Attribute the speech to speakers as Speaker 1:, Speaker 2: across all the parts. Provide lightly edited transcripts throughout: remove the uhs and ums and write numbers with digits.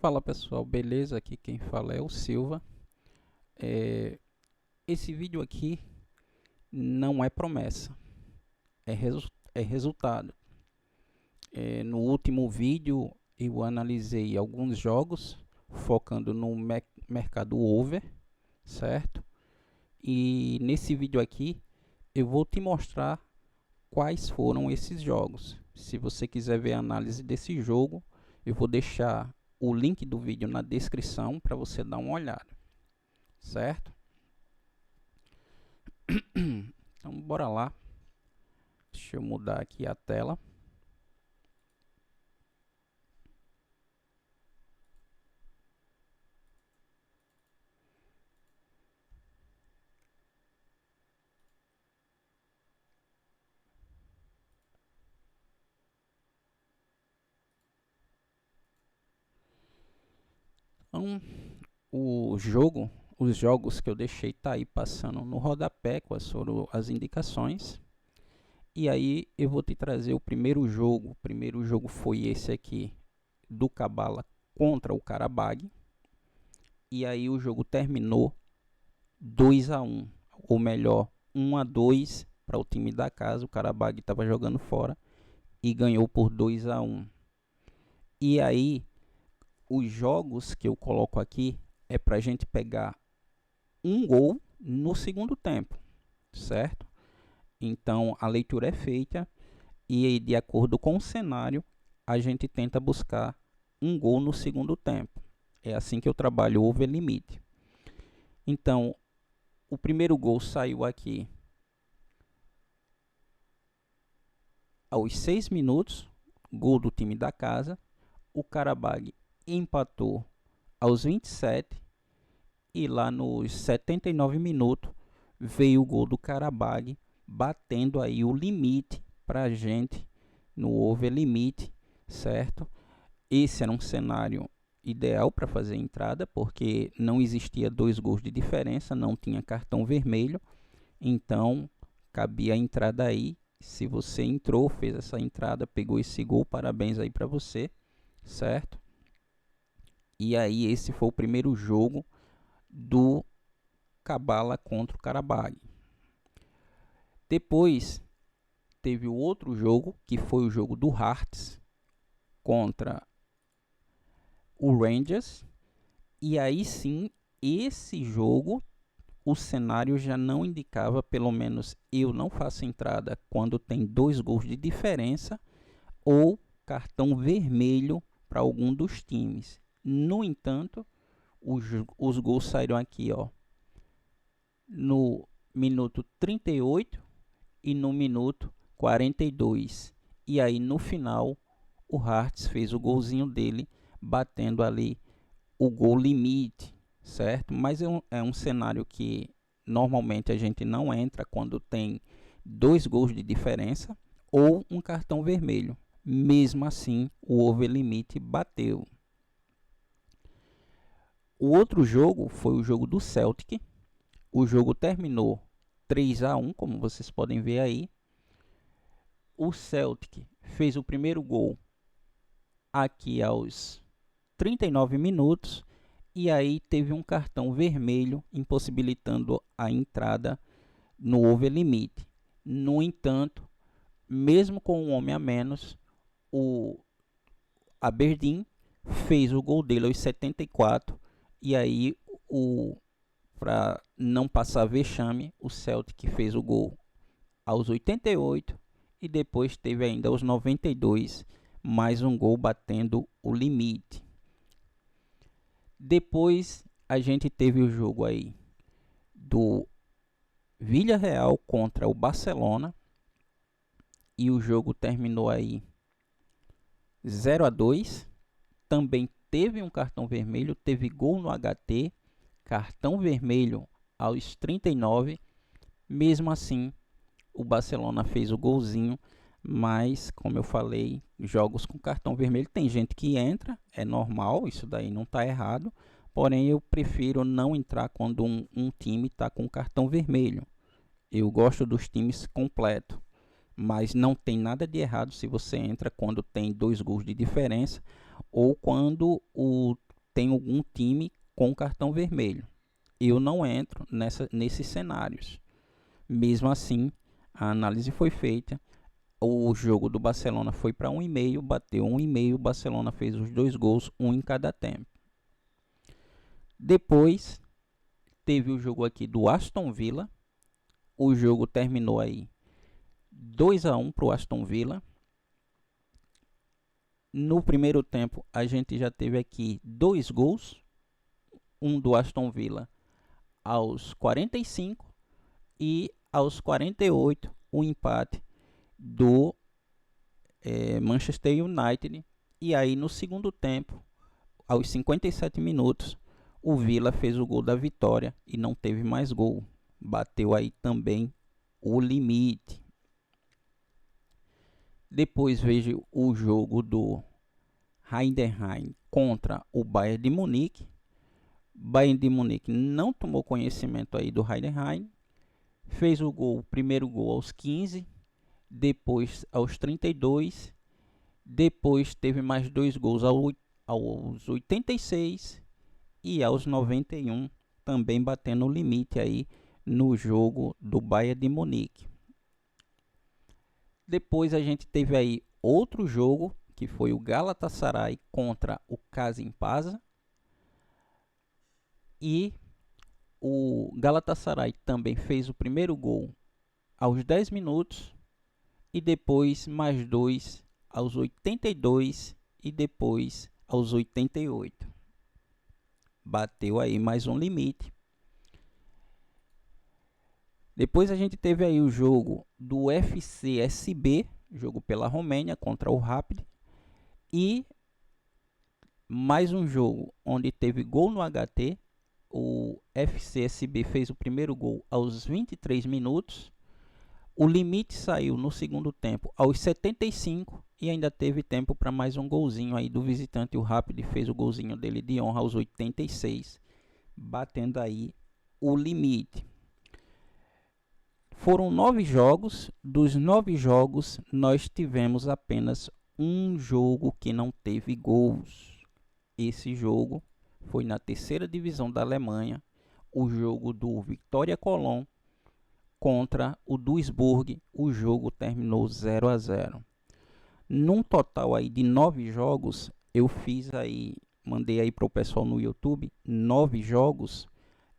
Speaker 1: Fala pessoal, beleza? Aqui quem fala é o Silva. Esse vídeo aqui não é promessa, é resultado. No último vídeo eu analisei alguns jogos focando no mercado over, certo? E nesse vídeo aqui eu vou te mostrar quais foram esses jogos. Se você quiser ver a análise desse jogo, eu vou deixar o link do vídeo na descrição para você dar uma olhada, certo? Então bora lá. Deixa eu mudar aqui a tela. Então, os jogos que eu deixei tá aí passando no rodapé, quais foram as indicações. E aí eu vou te trazer o primeiro jogo. O primeiro jogo foi esse aqui, do Cabala contra o Qarabag. E aí o jogo terminou 2-1, ou melhor, 1-2 para o time da casa. O Qarabag estava jogando fora e ganhou por 2-1. E aí os jogos que eu coloco aqui é para a gente pegar um gol no segundo tempo, certo? Então a leitura é feita e aí, de acordo com o cenário, a gente tenta buscar um gol no segundo tempo. É assim que eu trabalho o over limite. Então o primeiro gol saiu aqui aos 6 minutos, gol do time da casa. O Qarabag empatou aos 27 e lá nos 79 minutos veio o gol do Qarabag, batendo aí o limite para a gente no over limite, certo? Esse era um cenário ideal para fazer entrada, porque não existia 2 gols de diferença, não tinha cartão vermelho, então cabia a entrada aí. Se você entrou, fez essa entrada, pegou esse gol, parabéns aí para você, certo? E aí esse foi o primeiro jogo do Cabala contra o Qarabag. Depois teve o outro jogo, que foi o jogo do Hearts contra o Rangers. E aí sim, esse jogo, o cenário já não indicava, pelo menos eu não faço entrada quando tem 2 gols de diferença ou cartão vermelho para algum dos times. No entanto, os gols saíram aqui, ó, no minuto 38 e no minuto 42. E aí no final o Hearts fez o golzinho dele, batendo ali o gol limite, certo? Mas é um cenário que normalmente a gente não entra quando tem 2 gols de diferença ou um cartão vermelho. Mesmo assim, o over limite bateu. O outro jogo foi o jogo do Celtic. O jogo terminou 3-1, como vocês podem ver aí. O Celtic fez o primeiro gol aqui aos 39 minutos. E aí teve um cartão vermelho impossibilitando a entrada no over limite. No entanto, mesmo com um homem a menos, o Aberdeen fez o gol dele aos 74. E aí, para não passar vexame, o Celtic fez o gol aos 88 e depois teve ainda aos 92 mais um gol batendo o limite. Depois a gente teve o jogo aí do Villarreal contra o Barcelona e o jogo terminou aí 0-2. Também teve um cartão vermelho, teve gol no HT, cartão vermelho aos 39. Mesmo assim, o Barcelona fez o golzinho, mas como eu falei, jogos com cartão vermelho tem gente que entra, é normal, isso daí não está errado. Porém, eu prefiro não entrar quando um time está com cartão vermelho. Eu gosto dos times completos, mas não tem nada de errado se você entra quando tem 2 gols de diferença ou quando o tem algum time com cartão vermelho. Eu não entro nesses cenários. Mesmo assim, a análise foi feita. O jogo do Barcelona foi para 1,5, bateu 1,5. O Barcelona fez os 2 gols, um em cada tempo. Depois, teve o jogo aqui do Aston Villa. O jogo terminou aí 2-1 para o Aston Villa. No primeiro tempo, a gente já teve aqui 2 gols. Um do Aston Villa aos 45 e aos 48 o empate do Manchester United. E aí no segundo tempo, aos 57 minutos, o Villa fez o gol da vitória e não teve mais gol. Bateu aí também o limite. Depois vejo o jogo do Heidenheim contra o Bayern de Munique. Bayern de Munique não tomou conhecimento aí do Heidenheim. Fez o primeiro gol aos 15, depois aos 32, depois teve mais 2 gols aos 86 e aos 91, também batendo o limite aí no jogo do Bayern de Munique. Depois a gente teve aí outro jogo, que foi o Galatasaray contra o Kasimpasa. E o Galatasaray também fez o primeiro gol aos 10 minutos e depois mais 2 aos 82 e depois aos 88. Bateu aí mais um limite. Depois a gente teve aí o jogo do FCSB, jogo pela Romênia contra o Rapid, e mais um jogo onde teve gol no HT. O FCSB fez o primeiro gol aos 23 minutos. O limite saiu no segundo tempo aos 75 e ainda teve tempo para mais um golzinho aí do visitante. O Rapid fez o golzinho dele de honra aos 86, batendo aí o limite. Foram 9 jogos. Dos 9 jogos, nós tivemos apenas um jogo que não teve gols. Esse jogo foi na terceira divisão da Alemanha, o jogo do Viktoria Köln contra o Duisburg. O jogo terminou 0-0. Num total aí de 9 jogos, eu mandei aí para o pessoal no YouTube 9 jogos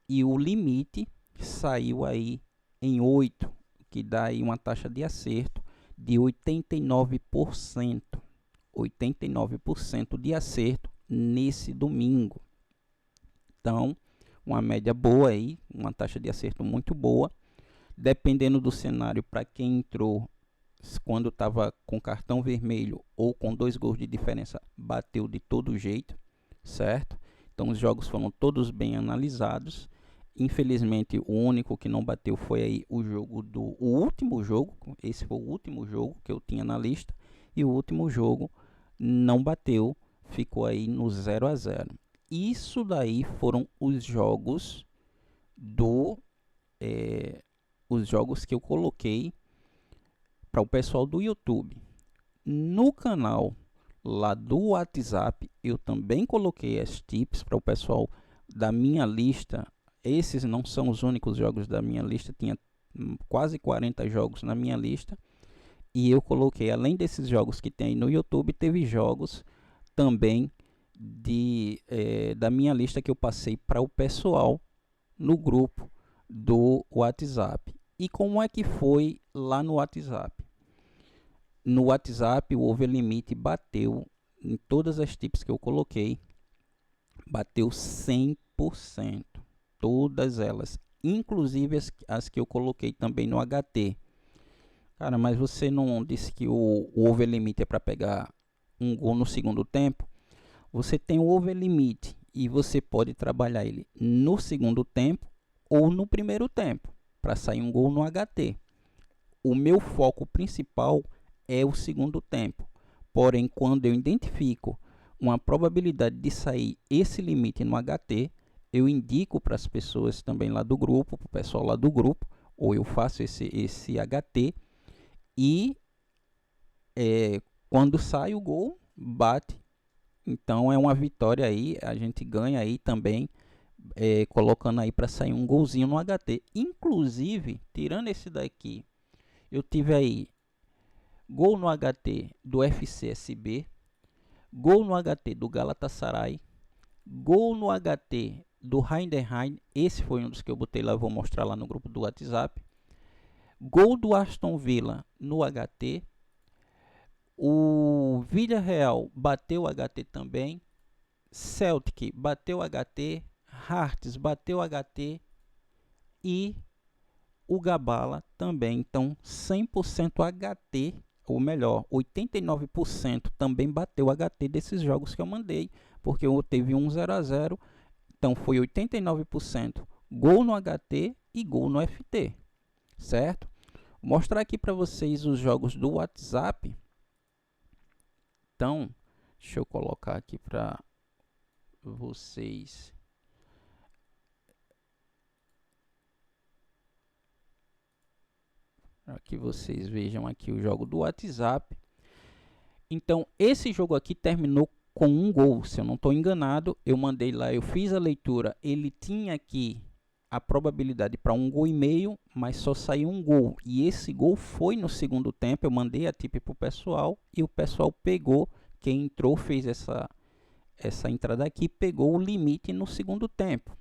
Speaker 1: e o limite saiu aí em 8, que dá aí uma taxa de acerto de 89%. 89% de acerto nesse domingo. Então, uma média boa aí, uma taxa de acerto muito boa. Dependendo do cenário, para quem entrou quando estava com cartão vermelho ou com 2 gols de diferença, bateu de todo jeito, certo? Então, os jogos foram todos bem analisados. Infelizmente, o único que não bateu foi aí o último jogo. Esse foi o último jogo que eu tinha na lista. E o último jogo não bateu, ficou aí no 0-0. Isso daí foram os jogos os jogos que eu coloquei para o pessoal do YouTube. No canal lá do WhatsApp, eu também coloquei as tips para o pessoal da minha lista. Esses não são os únicos jogos da minha lista, tinha quase 40 jogos na minha lista. E eu coloquei, além desses jogos que tem aí no YouTube, teve jogos também da minha lista que eu passei para o pessoal no grupo do WhatsApp. E como é que foi lá no WhatsApp? No WhatsApp, o overlimit bateu em todas as tips que eu coloquei, bateu 100%, todas elas, inclusive as que eu coloquei também no HT. Cara, mas você não disse que o overlimit é para pegar um gol no segundo tempo? Você tem o overlimit e você pode trabalhar ele no segundo tempo ou no primeiro tempo para sair um gol no HT. O meu foco principal é o segundo tempo. Porém, quando eu identifico uma probabilidade de sair esse limite no HT, eu indico para as pessoas também lá do grupo, para o pessoal lá do grupo, ou eu faço esse HT e quando sai o gol, bate Então é uma vitória aí, a gente ganha aí também, colocando aí para sair um golzinho no HT. Inclusive, tirando esse daqui, eu tive aí gol no HT do FCSB, gol no HT do Galatasaray, gol no HT do Heidenheim, esse foi um dos que eu botei lá, vou mostrar lá no grupo do WhatsApp. Gol do Aston Villa no HT. O Villarreal bateu o HT também. Celtic bateu o HT. Hearts bateu o HT. E o Gabala também. Então 100% HT, ou melhor, 89% também bateu o HT desses jogos que eu mandei, porque eu teve um 0 a 0. Então foi 89% gol no HT e gol no FT, certo? Vou mostrar aqui para vocês os jogos do WhatsApp. Então, deixa eu colocar aqui para vocês. Para que vocês vejam aqui o jogo do WhatsApp. Então, esse jogo aqui terminou com um gol, se eu não estou enganado. Eu mandei lá, eu fiz a leitura, ele tinha aqui a probabilidade para 1,5 gol, mas só saiu um gol. E esse gol foi no segundo tempo, eu mandei a tip para o pessoal e o pessoal pegou, quem entrou fez essa entrada aqui, pegou o limite no segundo tempo.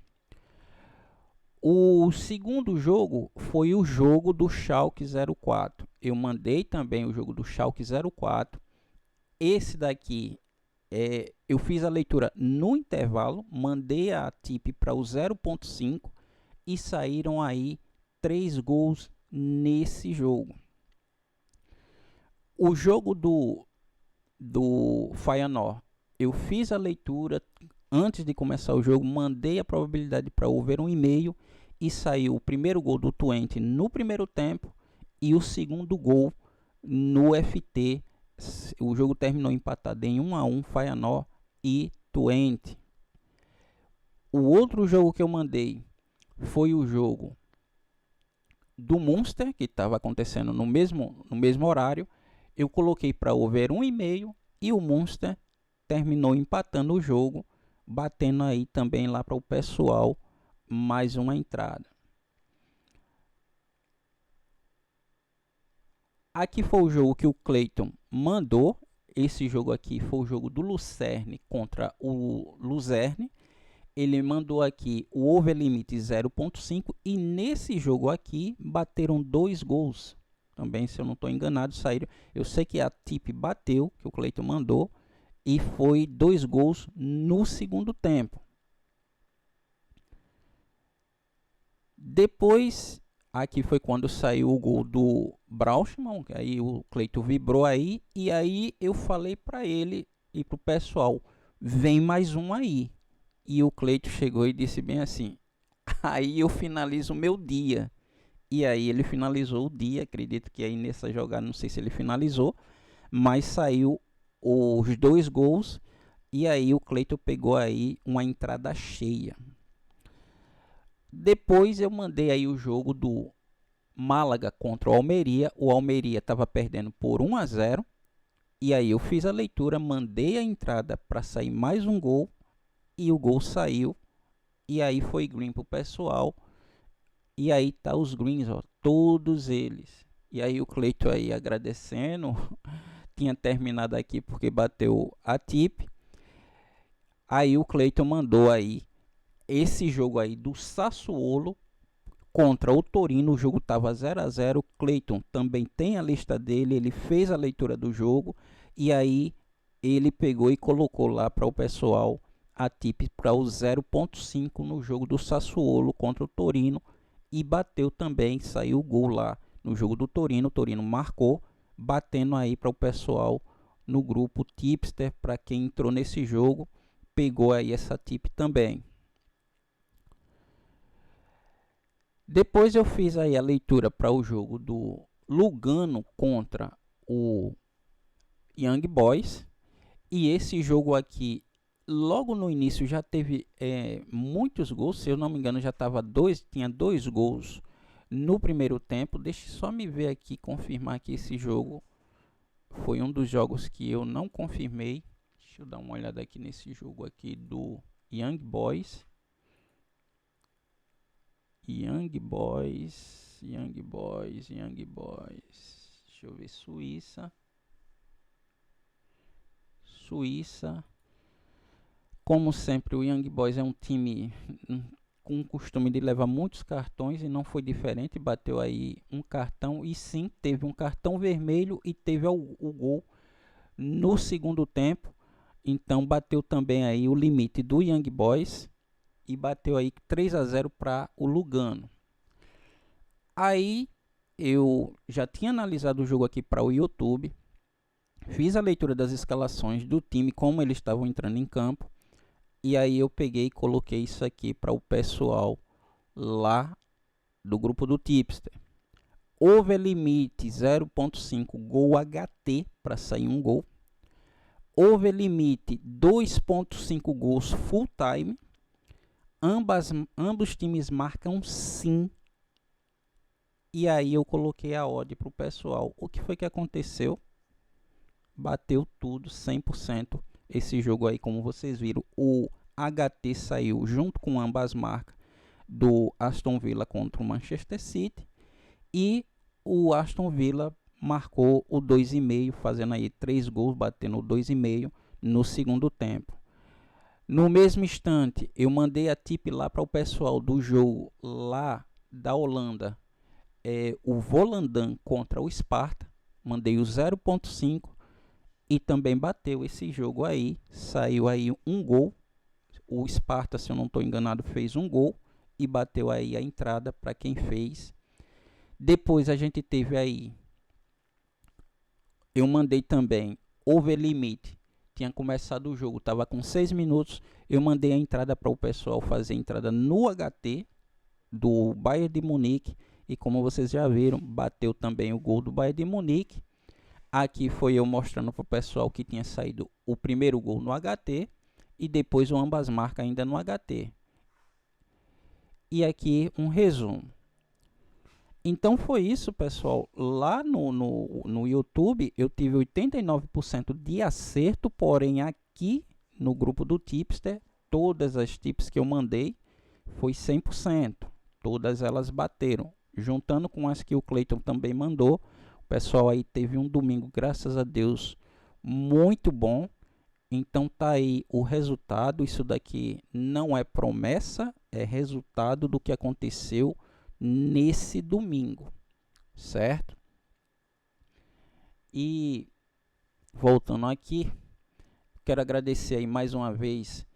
Speaker 1: O segundo jogo foi o jogo do Schalke 04. Eu mandei também o jogo do Schalke 04. Esse daqui, eu fiz a leitura no intervalo, mandei a tip para o 0,5 e saíram aí 3 gols nesse jogo. O jogo do Feyenoord, eu fiz a leitura antes de começar o jogo, mandei a probabilidade para over 1,5 e saiu o primeiro gol do Twente no primeiro tempo e o segundo gol no FT. O jogo terminou empatado em 1 a 1, Feyenoord e Twente. O outro jogo que eu mandei foi o jogo do Munster, que estava acontecendo no mesmo horário. Eu coloquei para over 1,5 e o Munster terminou empatando o jogo, batendo aí também lá para o pessoal mais uma entrada. Aqui foi o jogo que o Cleiton mandou. Esse jogo aqui foi o jogo do Lucerne contra o Luzerne. Ele mandou aqui o over limite 0,5 e nesse jogo aqui bateram 2 gols. Também, se eu não estou enganado, saíram. Eu sei que a tip bateu, que o Cleiton mandou, e foi 2 gols no segundo tempo. Depois, aqui foi quando saiu o gol do Brauchmann, que aí o Cleiton vibrou aí, e aí eu falei para ele e para o pessoal, vem mais um aí. E o Cleiton chegou e disse bem assim, aí eu finalizo o meu dia. E aí ele finalizou o dia, acredito que aí nessa jogada, não sei se ele finalizou, mas saiu os 2 gols e aí o Cleiton pegou aí uma entrada cheia. Depois eu mandei aí o jogo do Málaga contra o Almeria. O Almeria estava perdendo por 1 a 0 e aí eu fiz a leitura, mandei a entrada para sair mais um gol e o gol saiu e aí foi green para o pessoal. E aí tá os greens, ó, todos eles. E aí o Cleiton aí agradecendo, tinha terminado aqui porque bateu a tip. Aí o Cleiton mandou aí esse jogo aí do Sassuolo contra o Torino. O jogo tava 0 a 0. O Cleiton também tem a lista dele, ele fez a leitura do jogo e aí ele pegou e colocou lá para o pessoal a tip para o 0,5 no jogo do Sassuolo contra o Torino. E bateu também, saiu o gol lá no jogo do Torino. O Torino marcou, batendo aí para o pessoal no grupo Tipster. Para quem entrou nesse jogo, pegou aí essa tip também. Depois eu fiz aí a leitura para o jogo do Lugano contra o Young Boys. E esse jogo aqui, logo no início já teve muitos gols, se eu não me engano já tinha 2 gols no primeiro tempo. Deixa só me ver aqui, confirmar que esse jogo foi um dos jogos que eu não confirmei. Deixa eu dar uma olhada aqui nesse jogo aqui do Young Boys. Young Boys. Deixa eu ver, Suíça. Como sempre, o Young Boys é um time com o costume de levar muitos cartões e não foi diferente. Bateu aí um cartão e sim, teve um cartão vermelho e teve o gol no segundo tempo. Então bateu também aí o limite do Young Boys e bateu aí 3-0 para o Lugano. Aí eu já tinha analisado o jogo aqui para o YouTube, fiz a leitura das escalações do time, como eles estavam entrando em campo, e aí eu peguei e coloquei isso aqui para o pessoal lá do grupo do Tipster. Over limite 0.5 gol HT para sair um gol. Over limite 2.5 gols full time. Ambos times marcam sim. E aí eu coloquei a odd para o pessoal. O que foi que aconteceu? Bateu tudo, 100%. Esse jogo aí, como vocês viram, o HT saiu junto com ambas marcas do Aston Villa contra o Manchester City. E o Aston Villa marcou o 2,5, fazendo aí 3 gols, batendo o 2,5 no segundo tempo. No mesmo instante, eu mandei a tip lá para o pessoal do jogo lá da Holanda, o Volendam contra o Sparta. Mandei o 0.5 e também bateu esse jogo aí. Saiu aí um gol. O Sparta, se eu não estou enganado, fez um gol e bateu aí a entrada para quem fez. Depois a gente teve aí, eu mandei também over limite. Tinha começado o jogo, estava com 6 minutos. Eu mandei a entrada para o pessoal fazer a entrada no HT do Bayern de Munique. E como vocês já viram, bateu também o gol do Bayern de Munique. Aqui foi eu mostrando para o pessoal que tinha saído o primeiro gol no HT. E depois o ambas marcas ainda no HT. E aqui um resumo. Então foi isso, pessoal. Lá no YouTube eu tive 89% de acerto, porém aqui no grupo do Tipster, todas as tips que eu mandei foi 100%. Todas elas bateram. Juntando com as que o Cleiton também mandou, o pessoal aí teve um domingo, graças a Deus, muito bom. Então tá aí o resultado. Isso daqui não é promessa, é resultado do que aconteceu nesse domingo, certo? E voltando aqui, quero agradecer aí mais uma vez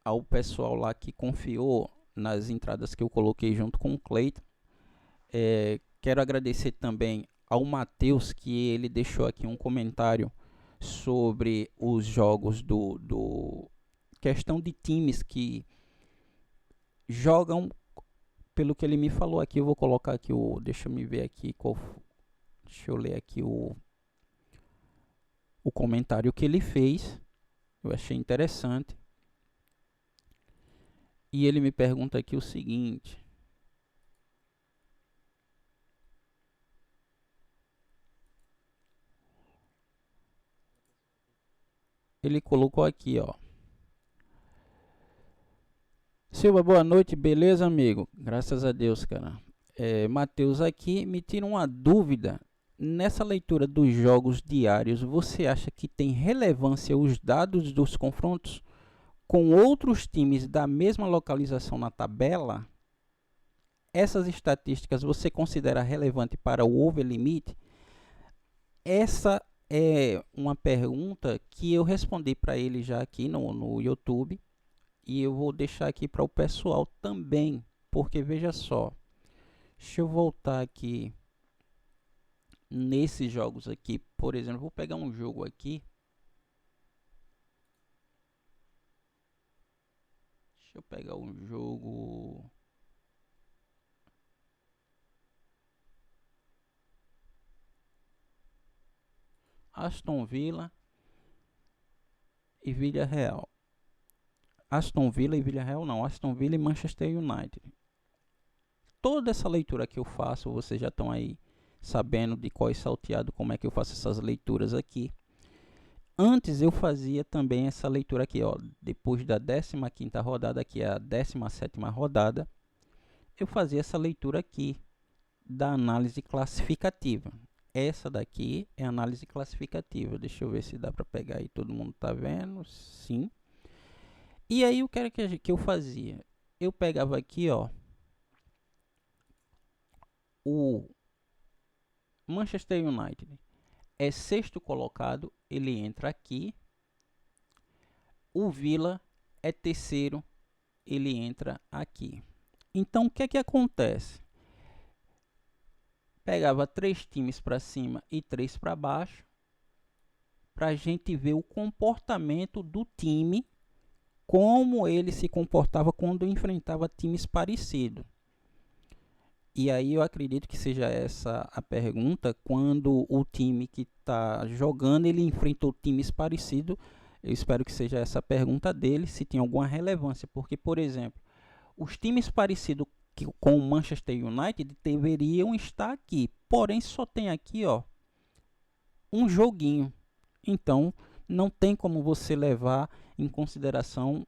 Speaker 1: ao pessoal lá que confiou nas entradas que eu coloquei junto com o Cleiton. Quero agradecer também ao Matheus, que ele deixou aqui um comentário sobre os jogos do questão de times que jogam. Pelo que ele me falou aqui, eu vou colocar aqui deixa eu me ver aqui deixa eu ler aqui o comentário que ele fez. Eu achei interessante. E ele me pergunta aqui o seguinte: ele colocou aqui, ó: Silva, boa noite, beleza, amigo? Graças a Deus, cara. Matheus aqui, me tira uma dúvida. Nessa leitura dos jogos diários, você acha que tem relevância os dados dos confrontos com outros times da mesma localização na tabela? Essas estatísticas você considera relevante para o over limite? Essa é uma pergunta que eu respondi para ele já aqui no YouTube. E eu vou deixar aqui para o pessoal também, porque veja só, deixa eu voltar aqui nesses jogos aqui, por exemplo, vou pegar um jogo aqui, deixa eu pegar um jogo, Aston Villa e Villarreal. Aston Villa e Villarreal não, Aston Villa e Manchester United. Toda essa leitura que eu faço, vocês já estão aí sabendo de qual é salteado, como é que eu faço essas leituras aqui. Antes eu fazia também essa leitura aqui, ó, depois da 15ª rodada, que é a 17ª rodada, eu fazia essa leitura aqui da análise classificativa. Essa daqui é a análise classificativa. Deixa eu ver se dá para pegar aí, todo mundo tá vendo? Sim. E aí o que era que eu fazia? Eu pegava aqui, ó, o Manchester United é sexto colocado, ele entra aqui. O Villa é terceiro, ele entra aqui. Então o que é que acontece? Pegava 3 times para cima e 3 para baixo, para a gente ver o comportamento do time, como ele se comportava quando enfrentava times parecidos. E aí eu acredito que seja essa a pergunta, quando o time que está jogando, ele enfrentou times parecidos. Eu espero que seja essa a pergunta dele, se tem alguma relevância, porque, por exemplo, os times parecidos com o Manchester United deveriam estar aqui, porém só tem aqui, ó, um joguinho. Então não tem como você levar em consideração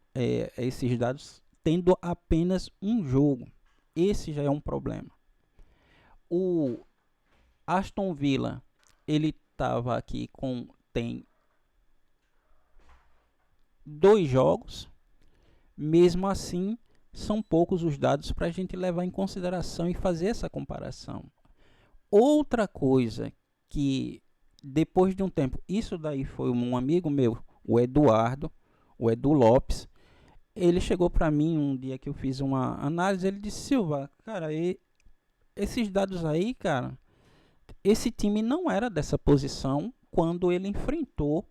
Speaker 1: esses dados tendo apenas um jogo. Esse já é um problema. O Aston Villa, ele estava aqui tem 2 jogos, mesmo assim são poucos os dados para a gente levar em consideração e fazer essa comparação. Outra coisa que depois de um tempo, isso daí foi um amigo meu, o Edu Lopes, ele chegou para mim um dia que eu fiz uma análise, ele disse: Silva, cara, esses dados aí, cara, esse time não era dessa posição quando ele enfrentou,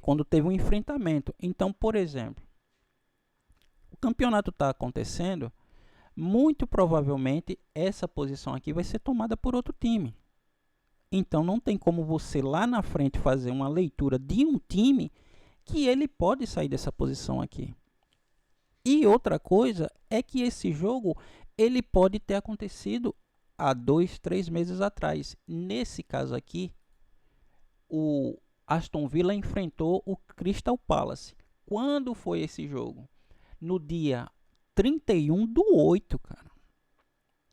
Speaker 1: quando teve um enfrentamento. Então, por exemplo, o campeonato está acontecendo, muito provavelmente essa posição aqui vai ser tomada por outro time. Então não tem como você lá na frente fazer uma leitura de um time que ele pode sair dessa posição aqui. E outra coisa é que esse jogo ele pode ter acontecido há 2, 3 meses atrás. Nesse caso aqui, o Aston Villa enfrentou o Crystal Palace. Quando foi esse jogo? No dia 31/8, cara.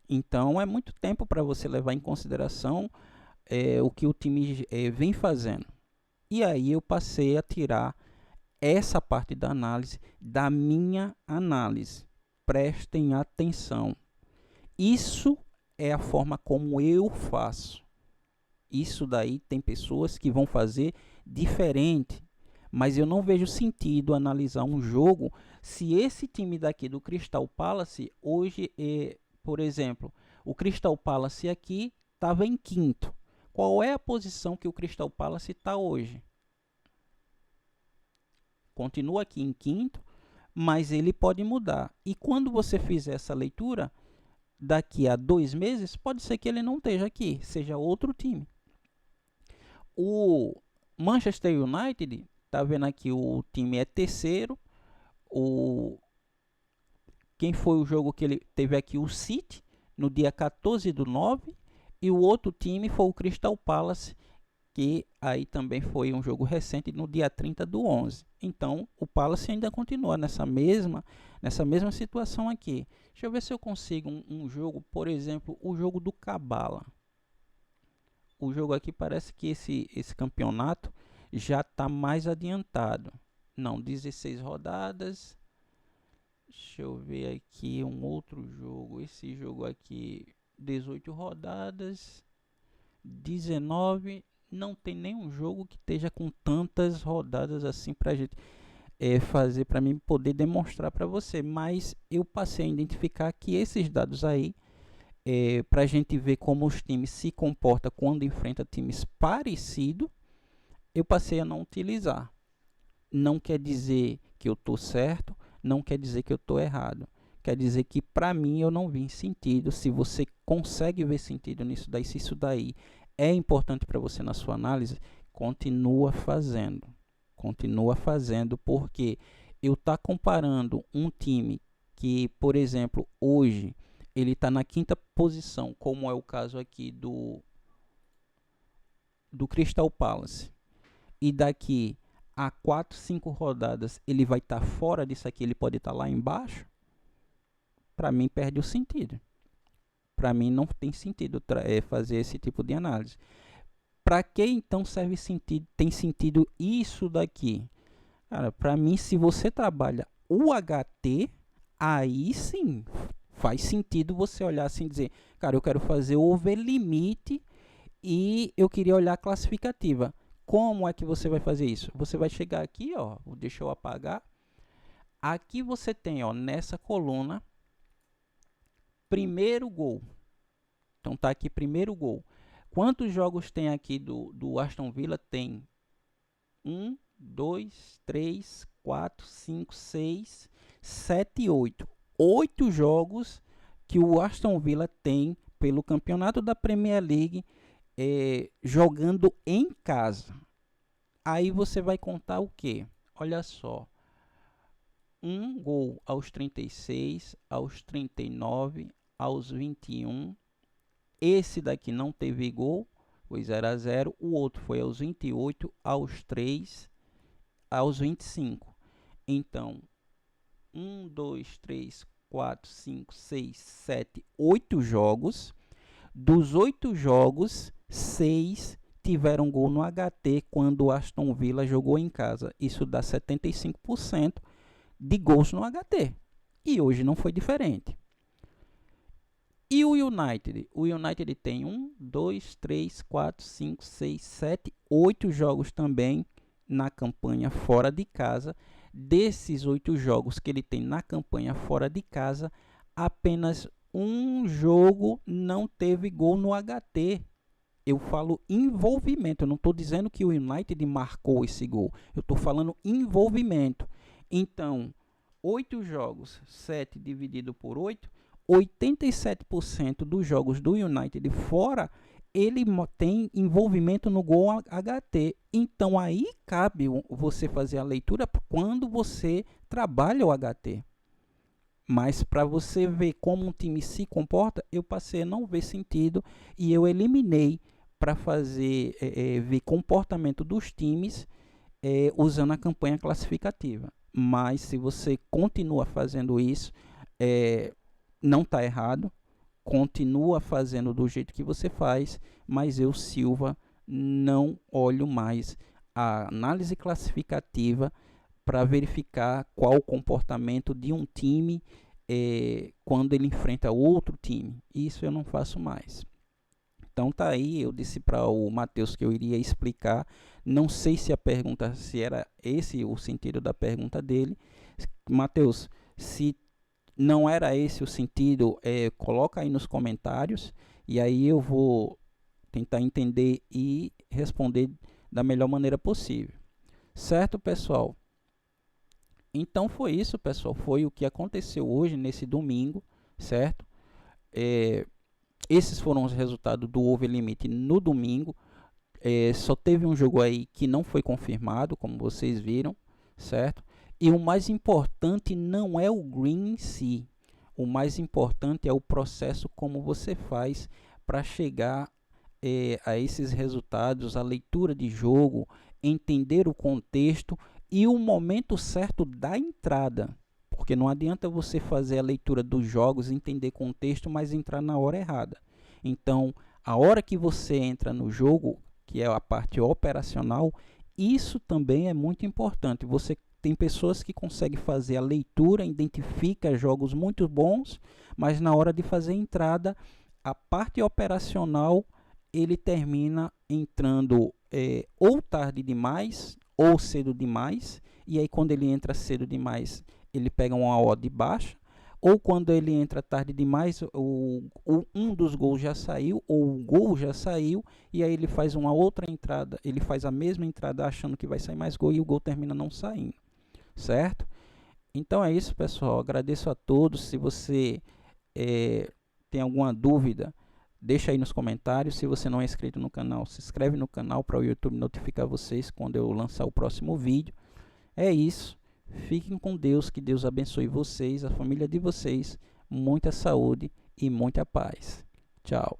Speaker 1: Então é muito tempo para você levar em consideração o que o time vem fazendo. E aí eu passei a tirar essa parte da análise da minha análise. Prestem atenção. Isso é a forma como eu faço. Isso daí tem pessoas que vão fazer diferente, mas eu não vejo sentido analisar um jogo se esse time daqui do Crystal Palace hoje, por exemplo, o Crystal Palace aqui estava em quinto. Qual é a posição que o Crystal Palace está hoje? Continua aqui em quinto, mas ele pode mudar. E quando você fizer essa leitura, daqui a 2 meses, pode ser que ele não esteja aqui, seja outro time. O Manchester United, tá vendo aqui, o time é terceiro. Quem foi o jogo que ele teve aqui? O City, no dia 14/9. E o outro time foi o Crystal Palace, que aí também foi um jogo recente, no dia 30/11. Então, o Palace ainda continua nessa mesma situação aqui. Deixa eu ver se eu consigo um jogo, por exemplo, o jogo do Cabala. O jogo aqui parece que esse campeonato já está mais adiantado. Não, 16 rodadas. Deixa eu ver aqui um outro jogo. Esse jogo aqui, 18 rodadas. 19. Não tem nenhum jogo que esteja com tantas rodadas assim para a gente fazer, para mim poder demonstrar para você. Mas eu passei a identificar que esses dados aí, para a gente ver como os times se comportam quando enfrenta times parecidos, eu passei a não utilizar. Não quer dizer que eu estou certo, não quer dizer que eu estou errado. Quer dizer que para mim eu não vi sentido. Se você consegue ver sentido nisso daí, se isso daí é importante para você na sua análise, continua fazendo. Continua fazendo, porque eu estou comparando um time que, por exemplo, hoje ele está na 5ª posição, como é o caso aqui do Crystal Palace. e daqui a 4, 5 rodadas ele vai estar fora disso aqui, ele pode estar lá embaixo, para mim perde o sentido. Para mim não tem sentido fazer esse tipo de análise. Para que então tem sentido isso daqui? Cara, para mim, se você trabalha o HT, aí sim faz sentido você olhar assim e dizer, cara, eu quero fazer o overlimit e eu queria olhar a classificativa. Como é que você vai fazer isso? Você vai chegar aqui, ó, deixa eu apagar. Aqui você tem, ó, nessa coluna, primeiro gol. Então tá aqui primeiro gol. Quantos jogos tem aqui do Aston Villa? Tem 1, 2, 3, 4, 5, 6, 7, 8. 8 jogos que o Aston Villa tem pelo campeonato da Premier League jogando em casa. Aí você vai contar o quê? Olha só. Um gol aos 36, aos 39, aos 21. Esse daqui não teve gol, foi 0-0. O outro foi aos 28, aos 3, aos 25. Então, 1, 2, 3, 4, 5, 6, 7, 8 jogos. Dos 8 jogos, 6 tiveram gol no HT quando o Aston Villa jogou em casa. Isso dá 75% de gols no HT. E hoje não foi diferente. E o United? O United tem 1, 2, 3, 4, 5, 6, 7, 8 jogos também na campanha fora de casa. Desses 8 jogos que ele tem na campanha fora de casa, apenas um jogo não teve gol no HT. Eu falo envolvimento, eu não estou dizendo que o United marcou esse gol. Eu estou falando envolvimento. Então, 8 jogos, 7 dividido por 8, 87% dos jogos do United fora, ele tem envolvimento no gol HT. Então aí cabe você fazer a leitura quando você trabalha o HT. Mas para você ver como um time se comporta, eu passei a não ver sentido e eu eliminei para fazer ver comportamento dos times usando a campanha classificativa. Mas se você continua fazendo isso, não está errado, continua fazendo do jeito que você faz, mas eu, Silva, não olho mais a análise classificativa para verificar qual o comportamento de um time quando ele enfrenta outro time. Isso eu não faço mais. Então tá aí, eu disse para o Matheus que eu iria explicar. Não sei se a pergunta, se era esse o sentido da pergunta dele. Matheus, se não era esse o sentido, coloca aí nos comentários e aí eu vou tentar entender e responder da melhor maneira possível. Certo, pessoal? Então foi isso, pessoal. Foi o que aconteceu hoje, nesse domingo, certo? Esses foram os resultados do Over Limit no domingo. Só teve um jogo aí que não foi confirmado, como vocês viram, certo? E o mais importante não é o green em si. O mais importante é o processo como você faz para chegar a esses resultados, a leitura de jogo, entender o contexto e o momento certo da entrada. Porque não adianta você fazer a leitura dos jogos, entender contexto, mas entrar na hora errada. Então, a hora que você entra no jogo, que é a parte operacional, isso também é muito importante. Você tem pessoas que conseguem fazer a leitura, identifica jogos muito bons, mas na hora de fazer a entrada, a parte operacional, ele termina entrando ou tarde demais ou cedo demais, e aí quando ele entra cedo demais, ele pega uma odd baixa, ou quando ele entra tarde demais, um dos gols já saiu, ou o gol já saiu, e aí ele faz uma outra entrada, ele faz a mesma entrada achando que vai sair mais gol, e o gol termina não saindo, certo? Então é isso, pessoal, agradeço a todos. Se você tem alguma dúvida, deixa aí nos comentários. Se você não é inscrito no canal, se inscreve no canal para o YouTube notificar vocês quando eu lançar o próximo vídeo. É isso. Fiquem com Deus, que Deus abençoe vocês, a família de vocês, muita saúde e muita paz. Tchau.